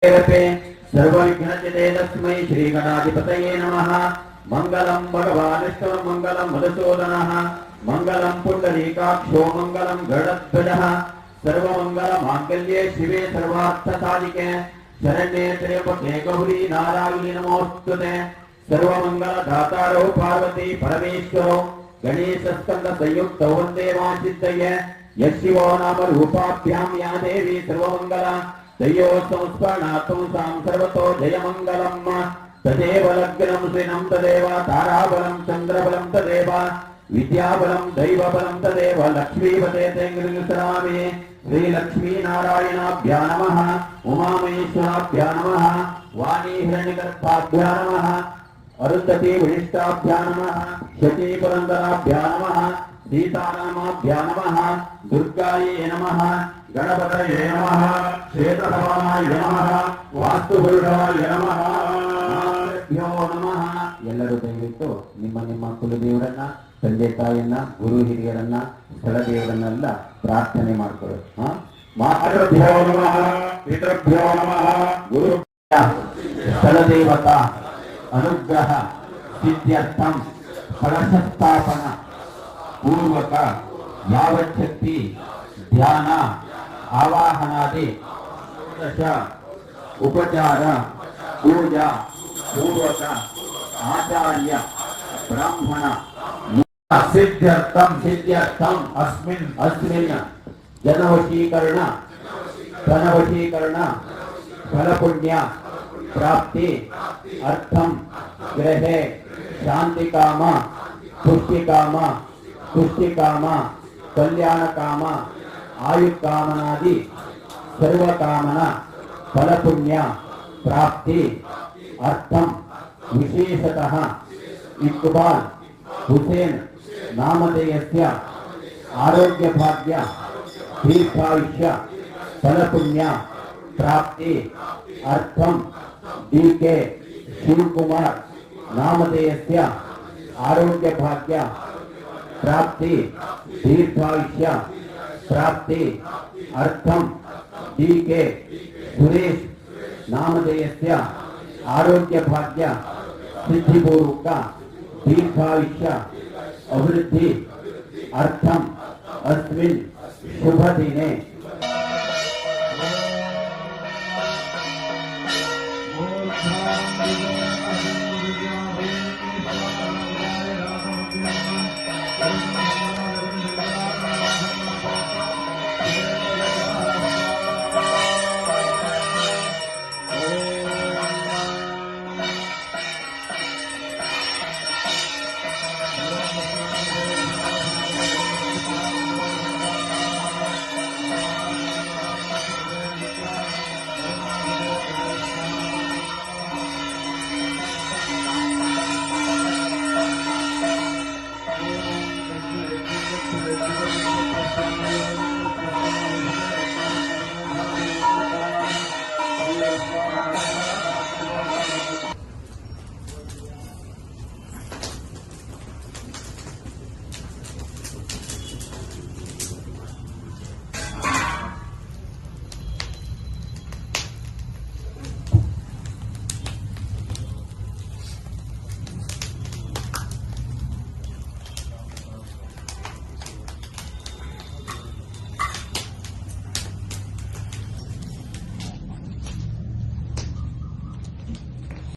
सर्वविघ्नचिते तस्मै श्रीगणाधिपतये नमः। मंगलम भगवान् विष्णु मंगलम मधुसूदनः मंगलम पुंडरीकाक्षो मंगलम गरुडध्वजः सर्वमंगलमांगल्ये शिवे सर्वार्थसाधिके शरण्ये त्र्यंबके गौरी नारायणी नमोस्तुते। सर्वमंगलदातारो पार्वती परमेश्वरो गणेशस्कंद संयुक्तो वन्दे वासिद्धये। यशिवो नाम रूपाभ्यां या देवी सर्वमंगला तयो संस्मरणार्थं सां सर्वतो जयमंगलम्। तदेव लग्नं श्रीनं तदेव ताराबलं चंद्रबलं तदेव विद्याबलं दैवबलं तदेव लक्ष्मीपते तेङ्गृसरामि। श्रीलक्ष्मी नारायणाभ्या नमः। उमामहेश्वराभ्या नमः। वाणी हिरण्यगर्भाभ्या नमः। अरुन्धती वरिष्ठाभ्या नमः। शची पुरन्दराभ्या नमः। सीतारामाभ्या नमः। दुर्गायै नमः। गणपतये नमः। श्वेतभवानाय नमः। वास्तुपुरुषाय नमः। ಭ್ಯೋ ನಮಃ. ಎಲ್ಲರೂ ದಯವಿಟ್ಟು ನಿಮ್ಮ ನಿಮ್ಮ ಕುಲದೇವರನ್ನ ತಂದೆ ತಾಯಿಯನ್ನ ಗುರು ಹಿರಿಯರನ್ನ ಸ್ಥಳ ದೇವರನ್ನೆಲ್ಲ ಪ್ರಾರ್ಥನೆ ಮಾಡ್ಕೊಳ್ಳಿ. ಮಾತೃಭ್ಯೋ ನಮಃ ಪಿತೃಭ್ಯೋ ನಮಃ ಗುರು ಸ್ಥಳ ದೇವತಾ ಅನುಗ್ರಹ ಸಿದ್ಧ್ಯರ್ಥಂ ಕಳಶಸ್ಥಾಪನ ಪೂರ್ವಕ ಯಾವಚ್ಛಕ್ತಿ ಧ್ಯಾನ ಆವಾಹನಾದಿ ಉಪಚಾರ ಪೂಜಾ पूर्वक आचार्य ब्राह्मण सिद्ध्यर्थम अस्मिन् जनवशीकरण फलपुण्य प्राप्ति अर्थम ग्रहे शांति काम तुष्टि काम कल्याण काम आयु कामनादि सर्व कामना फलपुण्य प्राप्ति अर्थम विशेषतः इकबाल हुसैन नामधेयस्य आरोग्य भाग्य दीर्घायुष्य फलपुण्य प्राप्ति अर्थम डीके शिवकुमार नामधेयस्य आरोग्य भाग्य प्राप्ति दीर्घायुष्य प्राप्ति अर्थम डीके सुरेश नामधेयस्य आरोग्य भाग्य सिद्धिपूर्वक दीर्घायुष्य अभिवृद्धि अर्थम अस्मिन् शुभ दिने